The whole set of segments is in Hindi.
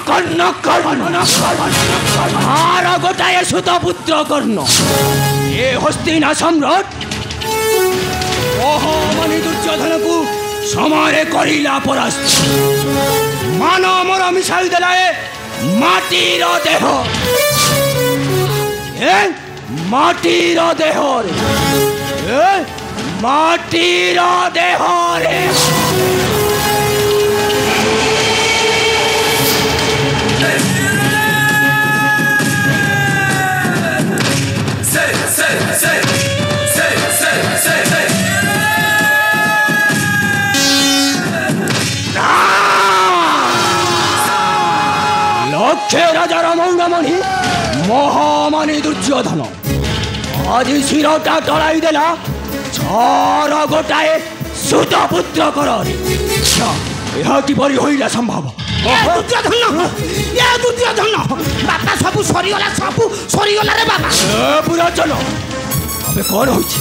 कर्ण कर्ण मार गोटाए सुतपुत्र कर्ण ए हस्तिना सम्राट महामणि दुर्योधन को समय करिला परास्त मान मोर मिसाई देलाए माटीर देह माटीर देह माटीर देह रे लक्ष्य राजार मौनमणि महामणि दुर्योधन आज शिरटा टलाई देला छर गोटाए सुतपुत्र कर यह किपरि होइला संभव दुर्योधन बापा सब सरीगला रे बाबा पुराचन अबे कौन होइछि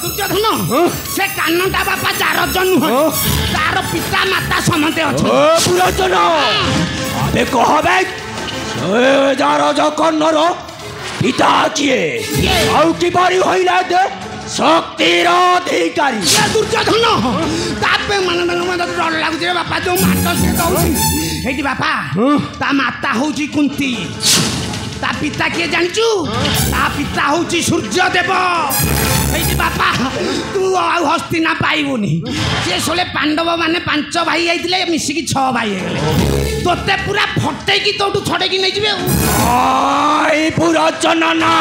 दुर्योधन से कान्नटा बापा चार जन नुह तार पिता माता समते अछि पुराचन अबे कहबे जार कन्नर पिता किए आउ किपरि होइला दे शक्तिर अधिकारी दुर्योधन तापे मन डर लागुଛି रे बापा जो माट से दउछि हेटी बापा ता माता होउची कुंती ता पिता के जानचू ता पिता होउची सूर्यदेव हेटी बापा तू आउ हस्तिना पाइबुनी जे सोले पांडव माने 5 भाई आइतिले मिसिकी 6 भाई हेले तोते पूरा फटे की तोटू छडे की नै जिवे आई पूरा चनना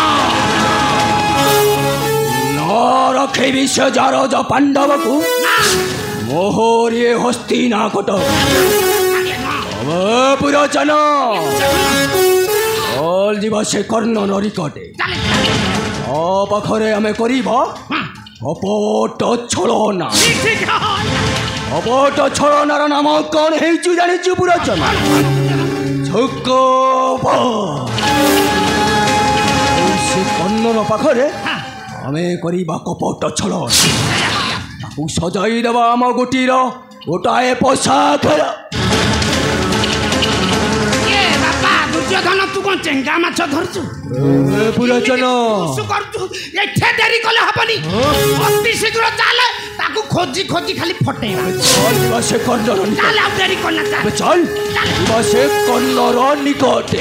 रखे विश्व जारो जो पांडव को मोहरिए हस्तिना कोट पुराचन ऑल जीवा से कर्ण नरिकटे पाखरे आमे करिबा कपट छलना कपट छलनार नाम कौन हेचु जानिचु पुराचन झुकब से कर्ण पाखरे आमे करिबा कपट छलन ताकू सजाई देबा आम गोटीर गोटाए पोशाक ये बापा दुर्योधन तू कोन चेंगा माछ धरछु पुराचन सु करछु एठे देरी कले हबनी अति शीघ्र चाले ताकू खोजी खोजी खाली फटेबा चल बसे कन्नर चाल आ देरी करना चल बसे कन्नर निकटे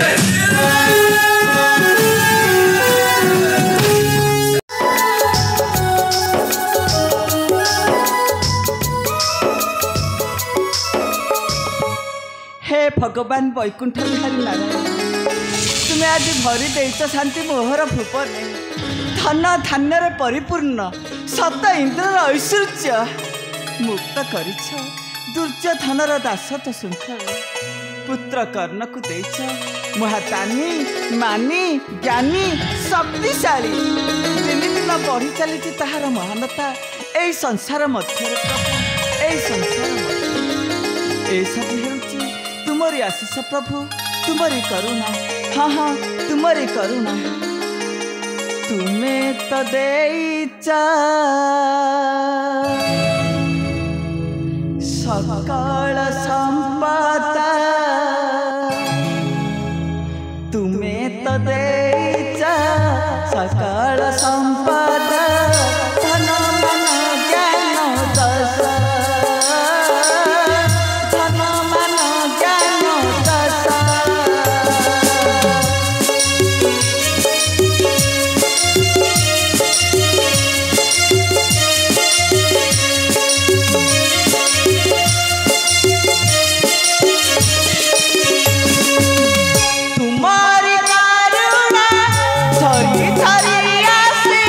भगवान वैकुंठ बिहारी नारायण तुम्हें आज भरी देच शांति मोहर भूपने धन धान्य परिपूर्ण सत इंद्र ऐश्वर्य मुक्त कर दुर्योधनर दासत श्रृंखल पुत्र कर्ण को देच महादानी मानी ज्ञानी शक्तिशाली दिन दिन बढ़ी चली ताहार महानता ए संसार मध्य सब तुमरी आशीष प्रभु तुमरी करुणा हाँ हाँ तुमरी करुणा तुम्हें तो देइचा सकल संपदा तुम्हें तो देइचा सकल संपदा धन मन ज्ञान दश तुम्हारी करुणा थरी थरी आसी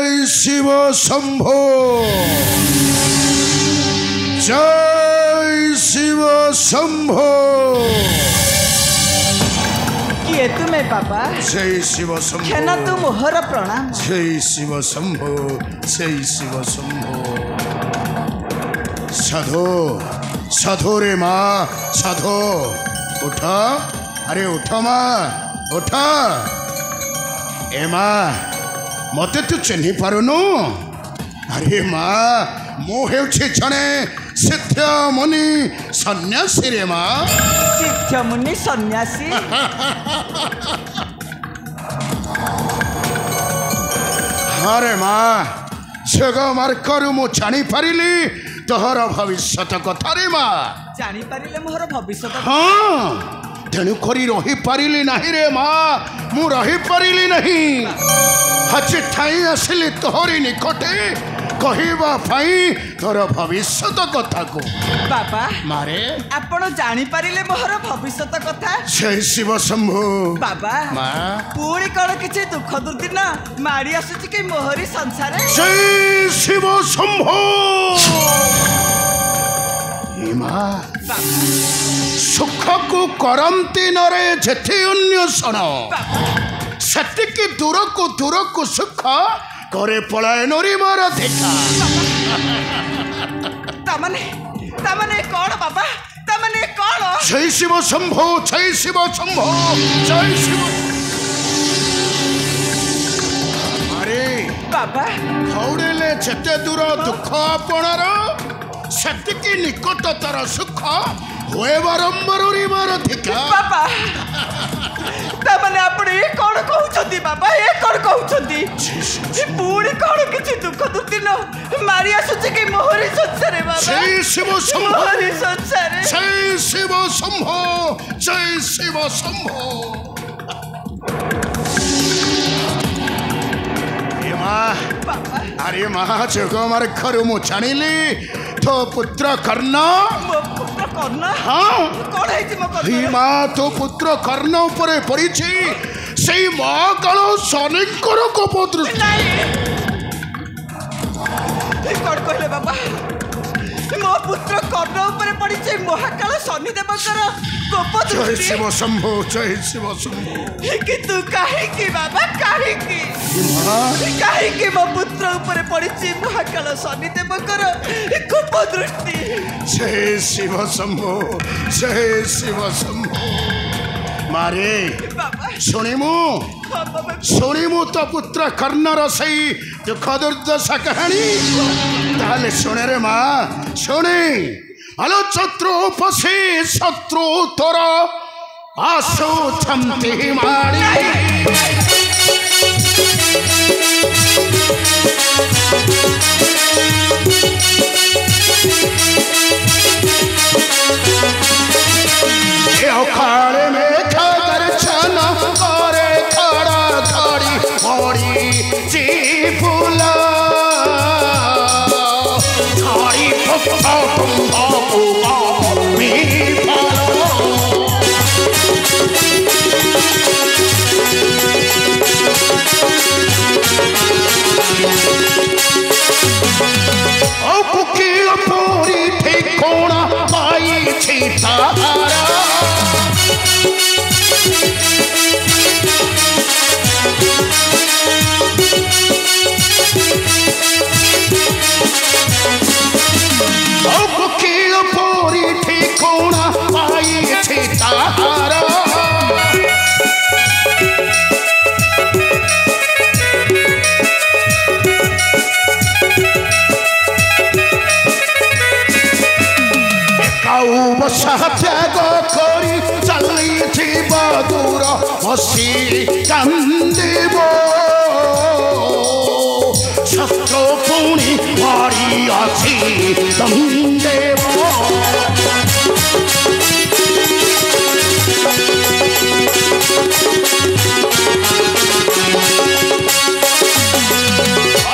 जय शिव शंभो जय शिव शंभो किए तुम्हें बाबा जय शिव शंभो खेना तू मोहर प्रणाम जय शिव शंभो जय शिव शंभो साधो साधो रे माँ साधो उठा अरे उठ माँ उठ ए माँ मते तू चिन्ह पारुनु अरे माँ मु हेउछि जणे सिद्ध मुनि सन्यासी रे माँ सिद्ध मुनि सन्यासी अरे माँ जग मार्करु मु जानी पारिली तोहर भविष्य कथा रे माँ जानी पारिले मोहर भविष्य हाँ तेणु करी रही पारिली नहीं रे माँ मु रही पारिली नहीं आज ठाई आसिली तोहरी निकटे कहवा पाई तोर भविष्य कथा को बाबा मारे आपण जानी पारिले मोहर भविष्य कथा जय शिव शंभु बाबा माँ पुणी कौन किसी दुख दुर्दिन माड़ी आसुची कि मोहरी संसार जय शिव शंभु माँ सुख को करती नरे जेथे अन्वेषण सेतिकी दूर को सुख करे पलायन रे मार देखा तमने कौन बाबा तमने कौन जय शिव शंभो जय शिव शंभो जय शिव अरे बाबा दौड़े जेते दूर दुख आपणार सेतिकी निकटतर सुख हुए बारंबार रे मार देखा बाबा तमने आपण ए कौन कहउछंती बाबा ए कौन कहउछंती पुणी कौन किछि दुख दुर्दिन मारी आसुची कि मोहरी संसार बाबा जय शिव शंभो मोहरी संसार जय शिव शंभो जय शिव शंभो बाबा अरे माँ जग मार खरु मु जानिली तो पुत्र कर्ण मो पुत्र कर्ण हाँ कौन है मो ही माँ तो पुत्र कर्ण ऊपर पड़ी से माँ काल शनिकर कोप दृष्टि कौन कहले बाबा मो पुत्र कर्ण ऊपर पड़ी महाकाल शनिदेवकर कोप जय दृष्टि शिव शंभो जय शिव शंभो किंतु काहेकि बाबा काहेकि काहेकि मो पुत्र ऊपर पड़ी महाकाल शनिदेवकर कोप दृष्टि जय शिव शंभो जय शिव शंभो मारे बाबा शुणिमु हाँ बाबा शुणिमु तो पुत्र कर्णर सही दुख दुर्दशा कहानी ताले शुणे रे माँ शुणे आलो शत्रु पशे शत्रु तोर आसो छमती मारी अखाड़े में दर्शन करे खड़ा खड़ी मोड़ी जी फूला खाई फुफा फुफा फुफा मी फालो ओ कुकी पूरी ठिकोना पाई छी तारा पूरी ठिकोना पाई छी तारा बसा त्याग करी चली दूर हसी कांदिब शस्त्र पुणी मारी आसी दंदेव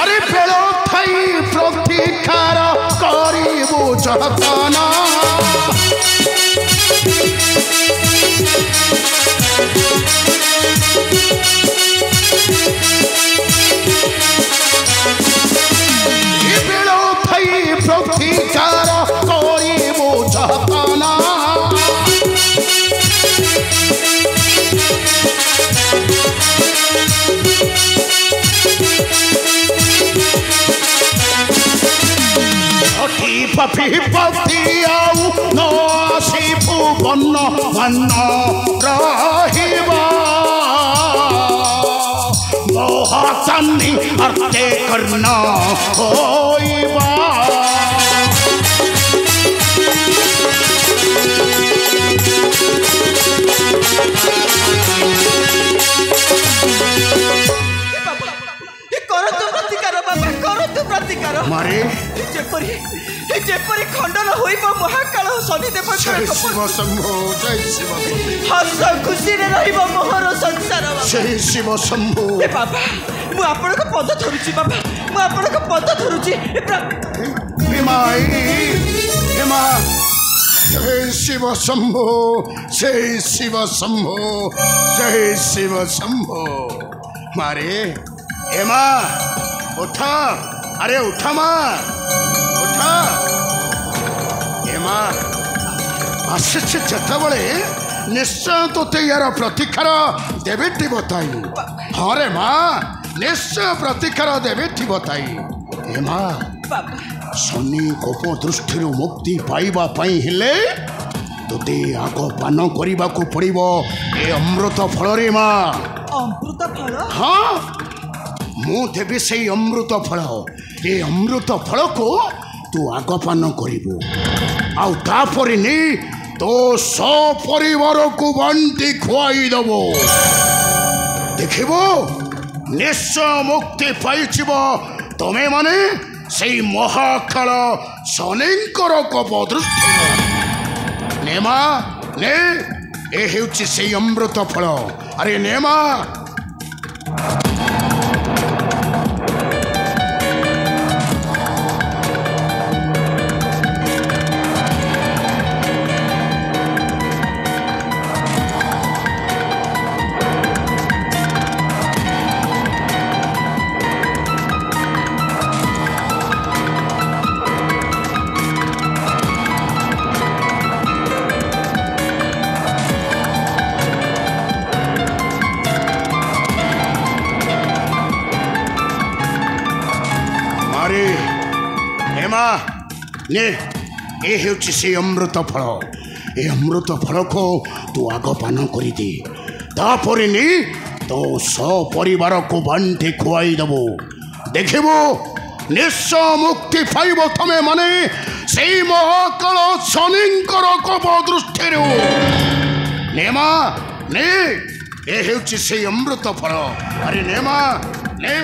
अरे बेल थाई प्रतिकार करिबु जतना पफी पफी आउ नो आसी भुवन मन रहिबा मोहतनी अर्थे करना होइबा प्रतिकार मारे जेपरी खंडन होइब महाकाल शनिदेव जय शिव शंभो जय शिव हस खुशी रे रहिब मोहर संसार जय शिव शंभो ए बाबा मु आपण को पद धरुची बाबा मु आपण को पद धरुची माई हेमा जय शिव शंभो जय शिव शंभो जय शिव शंभो मारे हेमा उठा अरे उठा माँ उठा हेमा आसिछे जेतेबेले निश्चय तोते यार प्रतिकार देवेटी बताई हाँ रे माँ निश्चय प्रतिकार देवेटी बताई हेमा शनि कोप दृष्टि मुक्ति पाइबा पाई हेले तोते आग पान करने को पड़ो ए अमृत फल रे माँ अमृत फल हाँ मु देवी से अमृत फल ए अमृत फल को तू आगपान करू आउे नहीं तो सपरिवार को बांटी खुआई दब देख निश्चय मुक्ति पाई तमें माने से महाकाल शनिंकर कोप दृष्टि नेमा ने ए हेउची से अमृत फल अरे नेमा ने ए हेउची से अमृत फल ए अमृत फल को तू आग पान कर दे तापरे नहीं तो सपरिवार को बांटी खुआई दबो देखबो निश्चय मुक्ति पाइब तमें माने से महाकाल शनिंकर कोप दृष्टि नेमा ने ए हेउची से अमृत फल अरे नेमा ने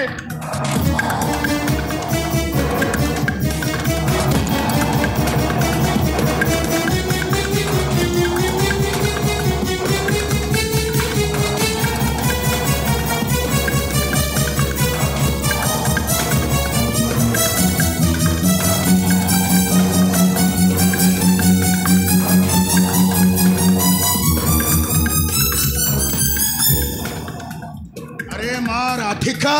राधिका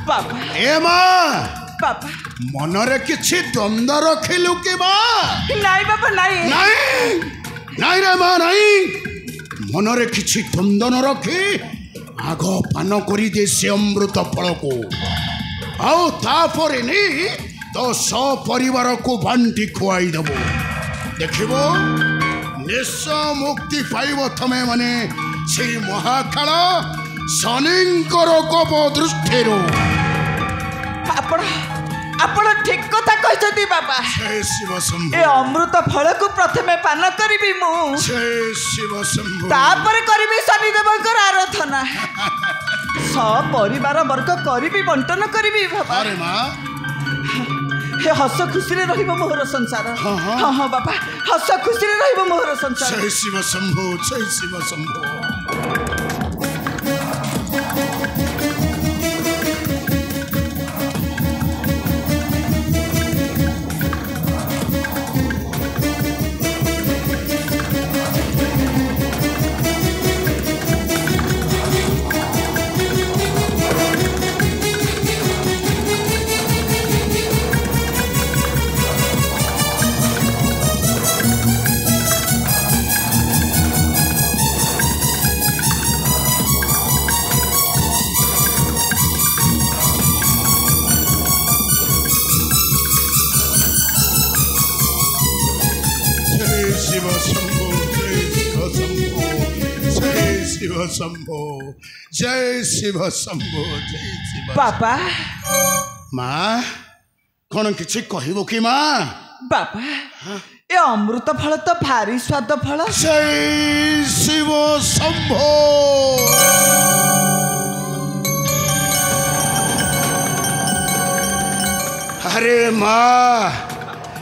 बाबा ए माँ बाबा मनरे किछि द्वंद्व रखिलु के बा नाई बाबा नाई नहीं नहीं रे माँ नहीं मनरे किछि द्वंद्व न रखी आग पान करी दे से अमृत फल को आओ तापरे नहीं तो सपरिवार को बांटी खुआई दबो देखिबो निश्चय मुक्ति पाइब तमें माने से महाकाल शनिंकर कोप दृष्टि आपण ठीक कथा कहते बाबा जय शिव शंभो ए अमृत फल को प्रथमे पान करी मु जय शिव शंभो तापर करी शनिदेवकर आराधना सपरिवार वर्ग करी बंटन करी बाबा अरे माँ हे हस खुशी रे रहिबो मोहर संसार हाँ हाँ हाँ हाँ बाबा हस खुशी रे रहिबो मोहर संसार जय शिव शंभो जय शिव शंभो शिव शंभो जय शिव शंभो जय शिव शंभो जय शिव बापा माँ कौन किसी कहबो कि माँ बापा ए अमृत फल तो भारी स्वाद फल जय शिव शंभो अरे माँ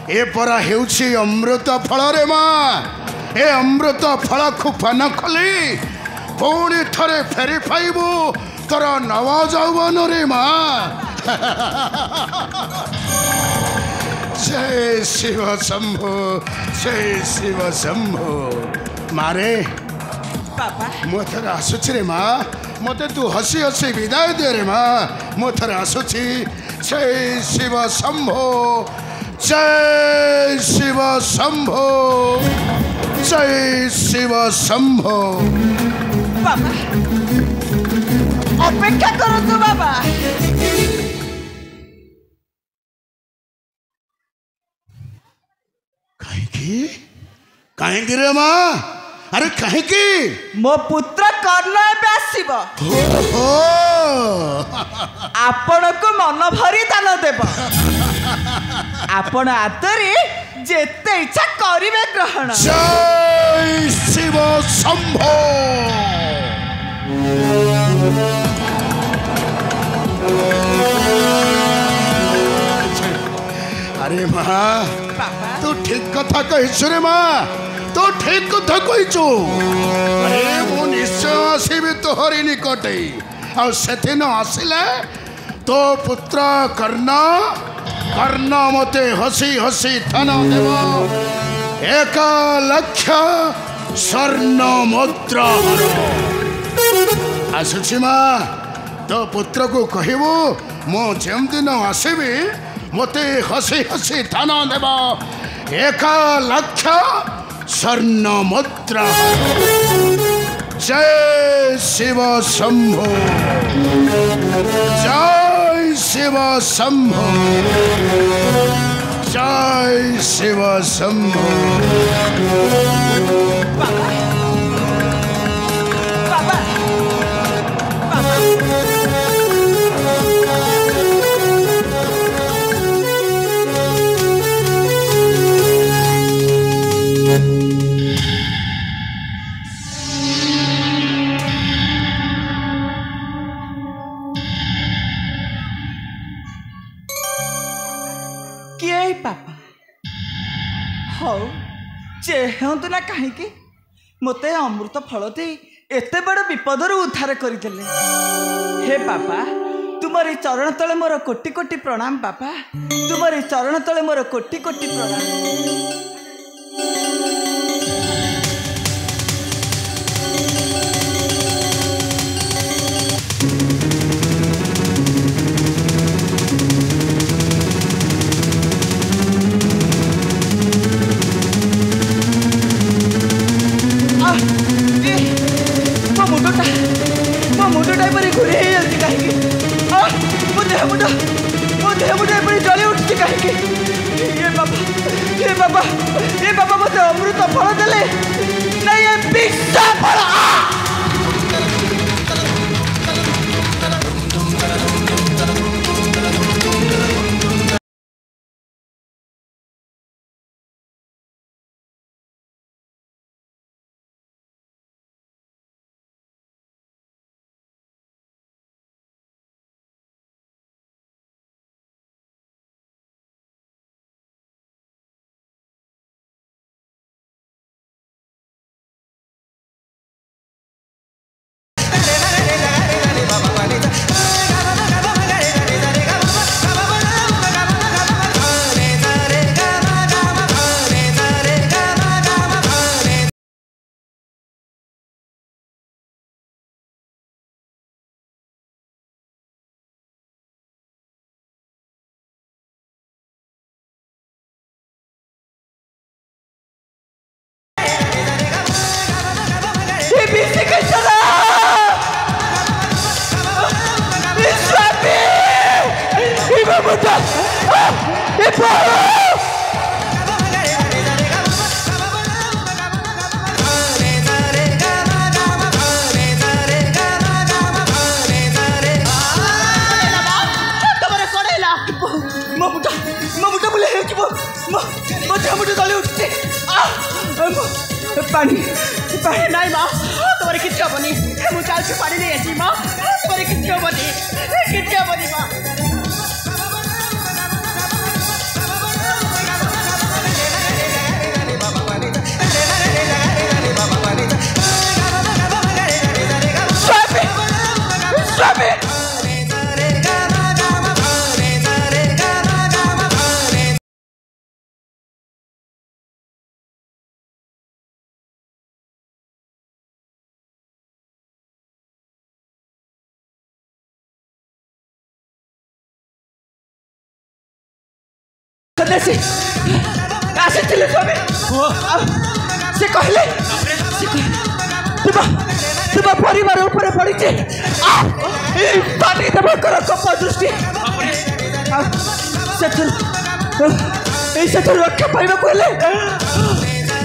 ए परा हेउछि अमृत फल रे माँ ए अमृत फल को पान कली पुणी थरे फेरी पाइबू तोर नवा यौवन रे माँ जय शिव शंभो जय शिव शंभो मारे बापा मो थरे आसुछि रे माँ मते तू हसी हसी विदाय दे रे माँ मो थरे आसुछि जय शिव शंभो जय शिव शंभो जय शिव शंभो बाबा अपेक्षा करतु बाबा कहीं कहीं रे माँ अरे कहीं मो पुत्र कर्ण एबे आसीबो आपण को मन भरी दान देब आपण आतरी जेते इच्छा करिवे ग्रहण जय शिव शंभो अरे माँ तू ठीक कथा कहिछु रे माँ तो ठीक कथा कहिछु अरे मु निश्चय आसीबि तोहरी निकटे आ सेथिन आसिले तो पुत्र कर्ण कर्ण मते हसी हसी धन देव 1 लाख स्वर्ण मुद्रा आसुछि माँ तो पुत्र को कहबू मु जेम दिन आसबि मते हसी हसी धन देव 1 लाख स्वर्ण मुद्रा जय शिव शंभो जय शिव शंभो जय शिव शंभो बाबा बाबा बाबा किए पापा हौ जे हूँ ना कहीं मते अमृत फल दे एते बड़ विपदर उद्धार करदेले हे पापा तुमरी चरण तले मोर कोटि कोटि प्रणाम पापा तुमरी चरण तले मोर कोटि कोटि प्रणाम मुंडटा पर घूरे कहीं मो देह मुंड जली उठी कहीं ये बाबा मत अमृत फल देले नहीं ये विष फल ମୋ ମୁଣ୍ଡ ବୁଲେଇ ହେଉଛି ମୋ ଦେହ ମୁଣ୍ଡ ତଳେ ଉଠୁଛି ପାଣି ନାଇଁ ମା ତମର କିଛି ହବନି ମୁଁ ଚାହୁଁଛି ପାଣି ନେଇ ଆସିବି ମା ତମର କିଛି ହବନି ମା ଆସିଥିଲେ ସ୍ୱାମୀ ସେ କହିଲେ ତୁମ ପରିବାର ଉପରେ ପଡ଼ିଛି ପାଣି ଦେବାଙ୍କର କପା ଦୃଷ୍ଟି ସେଥିରୁ ରକ୍ଷା ପାଇବାକୁ ହେଲେ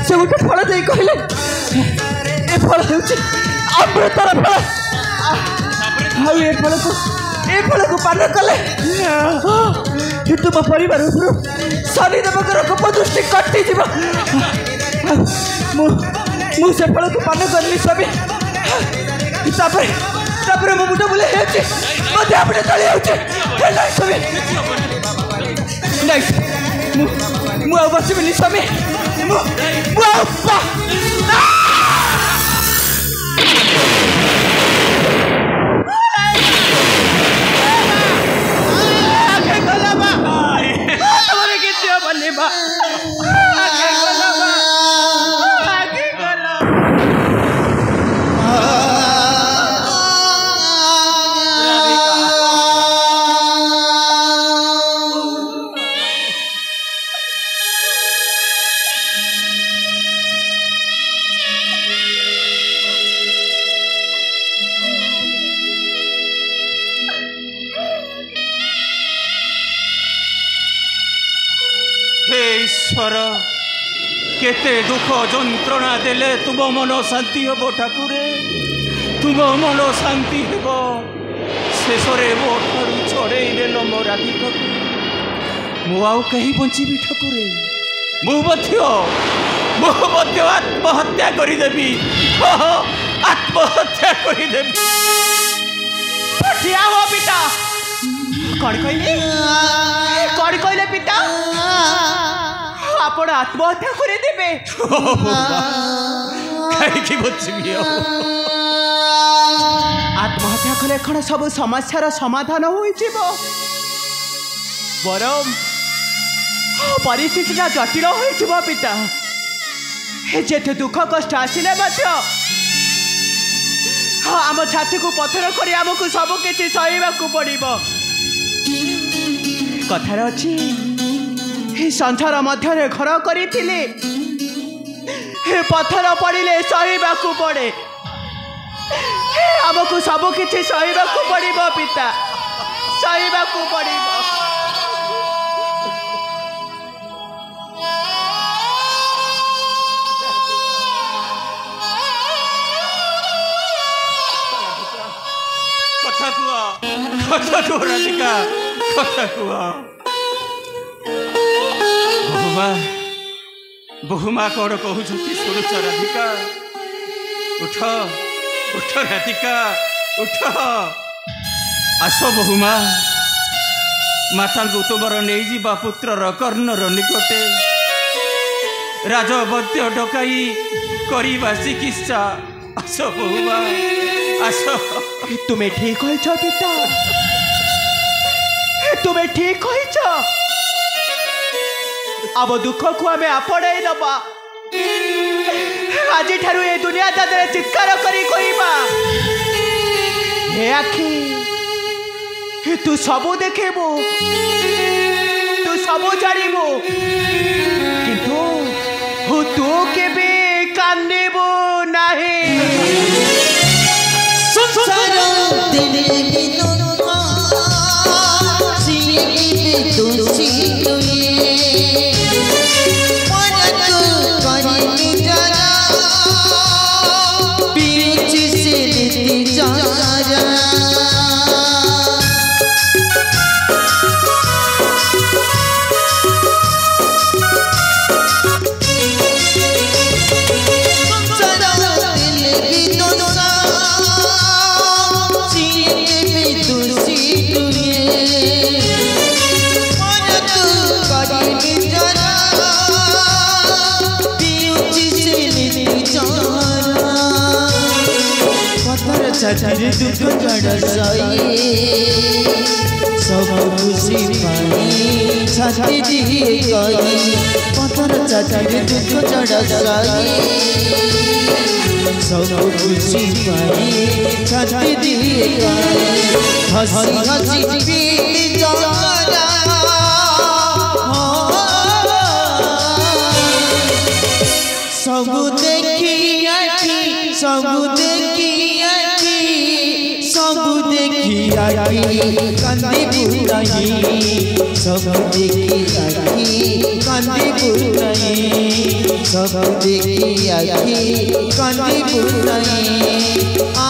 ସେ ଗୋଟେ ଫଳ ଦେଇ କହିଲେ ଏ ଫଳ ହେଉଛି ଅମୃତର ଫଳ ଆଉ ଏ ଫଳକୁ ପାନ କଲେ ତୁମ ପରିବାର ଉପରୁ ଶନିଦେବଙ୍କର କୋପ ଦୃଷ୍ଟି କଟିଯିବ ମୁଁ ସେ ଫଳକୁ ପାନ କରିଲି ସ୍ୱାମୀ ତାପରେ ମୋ ମୁଣ୍ଡ ବୁଲେଇ ହେଉଛି ମୋ ଦେହ ମୁଣ୍ଡ ତଳି ହେଉଛି ନାଇଁ ସ୍ୱାମୀ ନାଇଁ ମୁଁ ଆଉ ବସିବିନି ସ୍ୱାମୀ ମୁଁ ଆଉ ईश्वर केते दुख जंत्रणा देले तुम मन शांति हम ठाकुरे तुम मन शांति हम शेष मो ठार छड़े नेल मो राधिका मुआऊ कहीं बंचीबी ठाकुरे मुझे आत्महत्या करदेवी आत्महत्या करदेवी ठिया हो पिता कौन कहले पिता आपण आत्महत्या करदेवे कहीं बचबी आत्महत्या कले कौन सब समस्यार समाधान हो बरम परिस्थिति जटिल हो पिता जेते दुख कष्ट आसिले आम छाती को पत्थर कर आमको सबकि सहवाक पड़ो कथार अच्छी संसार मध्य घर करी पत्थर पड़े सहवाक पड़े आमको सबकि सहवाक पड़ो पिता सहवाक पड़ो कथा कुह राधिका कथा कुह बहुमा कौन कहूँ शुणुच राधिका उठ उठ राधिका उठ आस बहुमा माता को तुमर नहीं जा पुत्रर कर्णर निकटे राजवद्य डकाई करवा चिकित्सा आस बहुमा आस तुम्हें ठीक हो पिता तुम्हें ठीक हो अब दुख को आम आपड़े नवा आज ठारू ये दुनिया दादरे चित्कार करी कहबा हे आखि तू सबू देखेबू तू सबू जानबू किंतु तू केबे कांदेबू नहीं छाती दुख जड़ सही सब खुशी पाई छाती दिए गई पत्थर छाती दुख जड़ सही सब खुशी पाई छाती दिए गई हंसी हंसी बीत जंगला सब देखी आखी सब देखी आखी सब देखी आखी कांदी बुराई सब देखी आखी कांदी बुराई सब देखी आखी कांदी बुराई आ